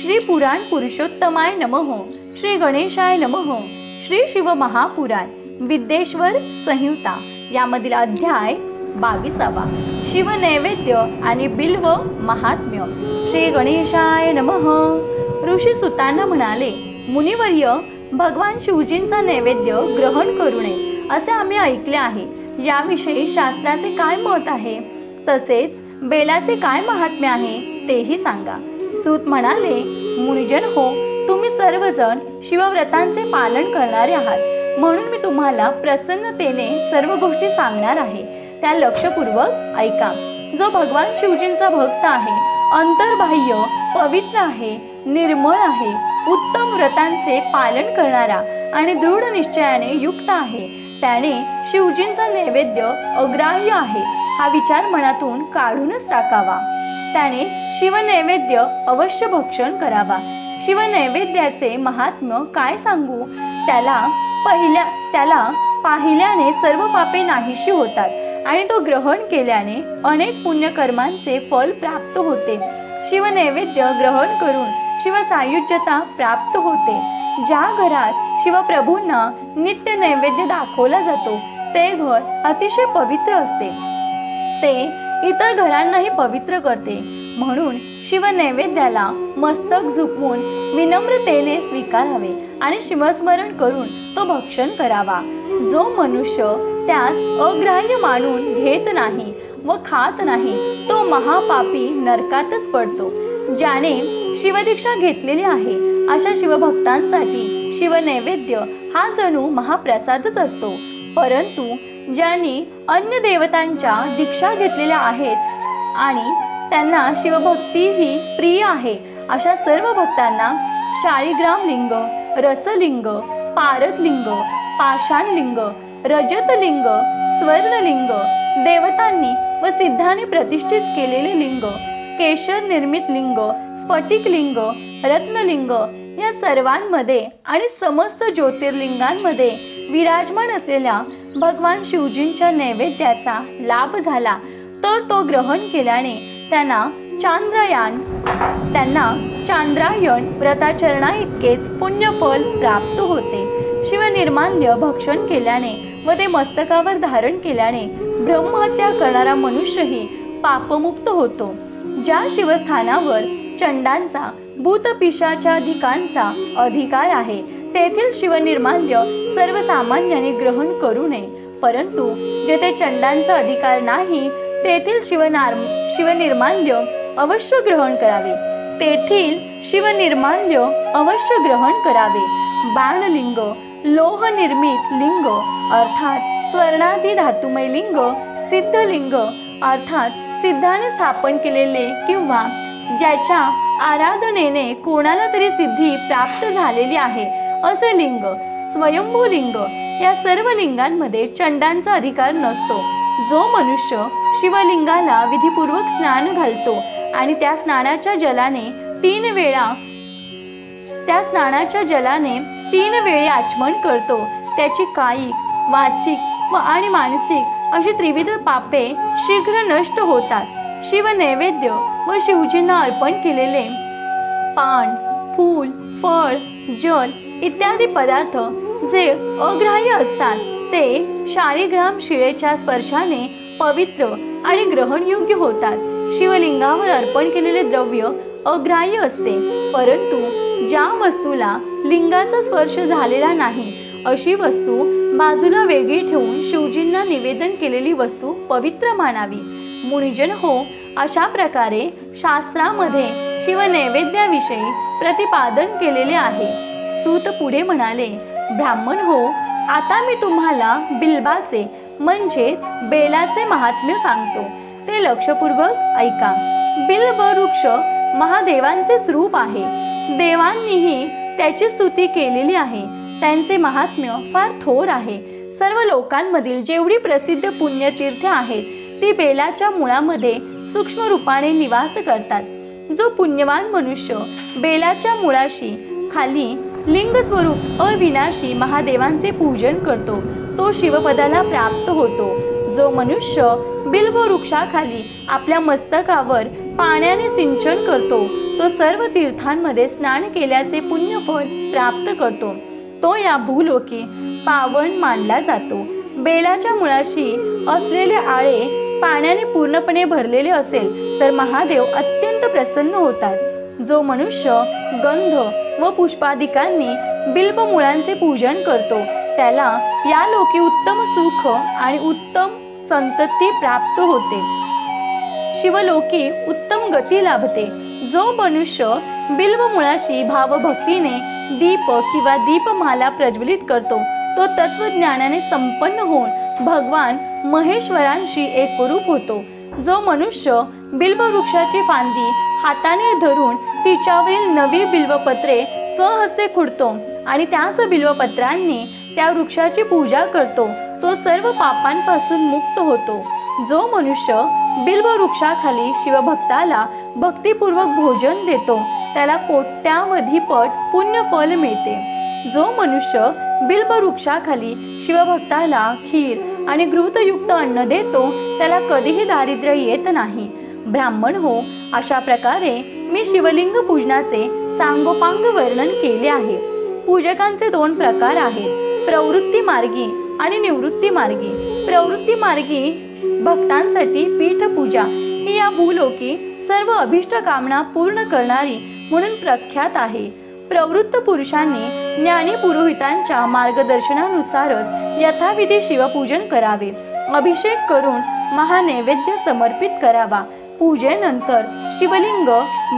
श्री पुराण पुरुषोत्तमाय नमः, श्री गणेशाय नमः, श्री शिव महापुराण विद्येश्वर संहिता यामधील अध्याय 22वा शिव नैवेद्य आणि बिल्व महात्म्य। श्री गणेशाय नमः। ऋषी सुतांना म्हणाले, मुनिवर्य, भगवान शिवजींचा नैवेद्य ग्रहण करू नये असे आम्ही ऐकले आहे। याविषयी शास्त्राचे काय मत आहे? तसेच बेलाचे काय महात्म्य आहे तेही सांगा। सूत म्हणाले, मुनिजन हो, तुम्ही सर्वजण शिवव्रतांचे पालन करणारे आहात, म्हणून मी तुम्हाला प्रसन्नतेने सर्व गोष्टी सांगणार आहे, त्या लक्षपूर्वक ऐका। जो भगवान शिवजींचा भक्त आहे, अंतर्बाह्य पवित्र आहे, निर्मळ आहे, उत्तम व्रतांचे पालन करणारा आणि दृढ निश्चयाने युक्त आहे, त्याने शिवजींचा नैवेद्य अग्राह्य आहे हा विचार मनातून काढूनच टाकावा। त्याने शिवनैवेद्य अवश्य भक्षण करावा। शिवनैवेद्याचे महात्म्य काय सांगू? त्याला पाहिल्याने सर्व पापे नाहीशी होतात आणि तो ग्रहण केल्याने अनेक पुण्यकर्मांचे फल प्राप्त होते। शिवनैवेद्य ग्रहण करून शिवसायुज्यता प्राप्त होते। ज्या घरात शिवप्रभूंना नित्य नैवेद्य दाखवला जातो ते घर अतिशय पवित्र असते, ते इतर घरांनाही पवित्र करते। म्हणून शिवनैवेद्याला मस्तक झुकवून विनम्रतेने स्वीकारावे आणि शिवस्मरण करून तो भक्षण करावा। जो मनुष्य त्यास अग्राह्य मानून घेत नाही व खात नाही तो महापापी नरकातच पडतो। ज्याने शिवदीक्षा घेतलेली आहे अशा शिवभक्तांसाठी शिवनैवेद्य हा जणू महाप्रसादच असतो। परंतु ज्यांनी अन्य देवतांच्या दीक्षा घेतलेल्या आहेत आणि त्यांना शिवभक्ती ही प्रिय आहे अशा सर्व भक्तांना शालिग्राम लिंग, रसलिंग, पारदलिंग, पाषाणलिंग, रजतलिंग, स्वर्णलिंग, देवतांनी व सिद्धांनी प्रतिष्ठित केलेले लिंग, केशर निर्मित लिंग, स्फटिक लिंग, रत्नलिंग या सर्वांमध्ये आणि समस्त ज्योतिर्लिंगांमध्ये विराजमान असलेल्या भगवान शिवजींच्या नैवेद्याचा लाभ झाला तर तो ग्रहण केल्याने त्यांना चांद्रायण व्रताचरणा इतकेच पुण्यफल प्राप्त होते। शिवनिर्माल्य भक्षण केल्याने व ते मस्तकावर धारण केल्याने ब्रह्महत्या करणारा मनुष्यही पापमुक्त होतो। ज्या शिवस्थानावर चंडांचा भूतपिशाचाधिकांचा अधिकार आहे तेथील शिवनिर्माल्य सर्वसामान्याने ग्रहण करू नये, परंतु जेथे चंडांचा अधिकार नाही तेथील शिवनिर्माल्य अवश्य ग्रहण करावे। तेथील शिवनिर्माल्य अवश्य ग्रहण करावे। बाणलिंग, लोह निर्मित लिंग अर्थात स्वर्णादी धातुमय लिंग, सिद्धलिंग अर्थात सिद्धाने स्थापन केलेले किंवा ज्याच्या आराधनेने कोणाला तरी सिद्धी प्राप्त झालेली आहे असे लिंग, स्वयंभू लिंग या सर्व लिंगांमध्ये चंडांचा अधिकार नसतो। जो मनुष्य शिवलिंगाला विधिपूर्वक स्नान घालतो आणि त्या स्नानाच्या जलाने तीन वेळे आचमन करतो, त्याची कायिक, वाचिक व आणि मानसिक अशी त्रिविध पापे शीघ्र नष्ट होतात। शिवनैवेद्य व शिवजींना अर्पण केलेले पान, फूल, फळ, जल इत्यादी पदार्थ जे अग्राह्य असतात ते शालिग्राम शिळेच्या स्पर्शाने पवित्र आणि ग्रहणयोग्य होतात। शिवलिंगावर अर्पण केलेले द्रव्य अग्राह्य असते, परंतु ज्या वस्तूला लिंगाचा स्पर्श झालेला नाही अशी वस्तू बाजूला वेगळी ठेवून शिवजींना निवेदन केलेली वस्तू पवित्र मानावी। मुनिजन हो, अशा प्रकारे शास्त्रामध्ये शिवनैवेद्याविषयी प्रतिपादन केलेले आहे। सूत पुढे म्हणाले, ब्राह्मण हो, आता मी तुम्हाला बिल्बाचे म्हणजेच बेलाचे महात्म्य सांगतो, ते लक्षपूर्वक ऐका। बिल्ब वृक्ष महादेवांचेच रूप आहे। देवांनीही त्याची स्तुती केलेली आहे। त्यांचे महात्म्य फार थोर आहे। सर्व लोकांमधील जेवढी प्रसिद्ध पुण्यतीर्थे आहेत ती बेलाच्या मुळामध्ये सूक्ष्म रूपाने निवास करतात। जो पुण्यवान मनुष्य बेलाच्या मुळाशी खाली लिंग स्वरूप अविनाशी महादेवांचे पूजन करतो तो शिवपदाला प्राप्त होतो। जो मनुष्य बिल्व वृक्षाखाली आपल्या मस्तकावर पाण्याने सिंचन करतो तो सर्व तीर्थांमध्ये स्नान केल्याचे पुण्यफळ प्राप्त करतो, तो या भूलोकी पावन मानला जातो। बेलाच्या मुळाशी असलेले आळे पाण्याने पूर्णपणे भरलेले असेल तर महादेव अत्यंत प्रसन्न होतात। जो मनुष्य गंध व पुष्पादिकांनी बिल्व मुळांचे पूजन करतो त्याला या लोकी उत्तम सुख आणि उत्तम संतती प्राप्त होते, शिवलोकी उत्तम गती लाभते। जो मनुष्य बिल्व मुळाशी भावभक्तीने दीप किंवा दीपमाला प्रज्वलित करतो तो तत्वज्ञानाने संपन्न होऊन भगवान महेश्वरांशी एकरूप होतो। जो मनुष्य बिल्व वृक्षाची फांदी हाताने धरून तिच्यावरील नवी बिल्वपत्रे स्वहस्ते खुडतो आणि त्याच बिल्वपत्रांनी त्या वृक्षाची पूजा करतो तो सर्व पापांपासून मुक्त होतो। जो मनुष्य बिल्व वृक्षाखाली शिवभक्ताला भक्तिपूर्वक भोजन देतो त्याला कोट्यावधीपट पुण्यफल मिळते। जो मनुष्य बिल्व वृक्षाखाली शिवभक्ताला खीर आणि घृतयुक्त अन्न देतो त्याला कधीही दारिद्र्य येत नाही। ब्राह्मण हो, अशा प्रकारे मी शिवलिंग पूजनाचे सांगोपांग वर्णन केले आहे। पूजकांचे दोन प्रकार आहेत, प्रवृत्ती मार्गी आणि निवृत्ती मार्गी। प्रवृत्ती मार्गी भक्तांसाठी पीठ पूजा ही या भूलोकी सर्व अभिष्ट कामना पूर्ण करणारी म्हणून प्रख्यात आहे। प्रवृत्त पुरुषांनी ज्ञानी पुरोहितांच्या मार्गदर्शनानुसारच यथाविधी शिवपूजन करावे, अभिषेक करून महानैवेद्य समर्पित करावा। पूजेनंतर शिवलिंग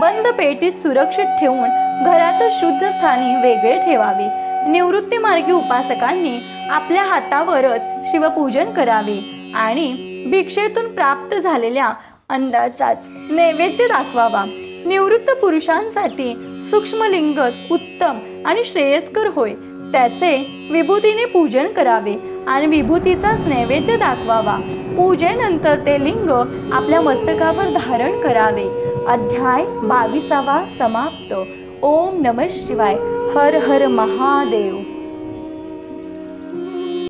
बंद पेटीत सुरक्षित ठेवून घरातच शुद्ध स्थानी वेगळे ठेवावे। निवृत्ती मार्गी उपासकांनी आपल्या हातावरच शिवपूजन करावे आणि भिक्षेतून प्राप्त झालेल्या अन्नाचाच नैवेद्य दाखवावा। निवृत्त पुरुषांसाठी सूक्ष्मलिंगच उत्तम आणि श्रेयस्कर होय, त्याचे विभूतीने पूजन करावे आणि विभूतीचाच नैवेद्य दाखवावा। पूजेनंतर ते लिंग आपल्या मस्तकावर धारण करावे। अध्याय 22 समाप्त। ओम नमः शिवाय। हर हर महादेव।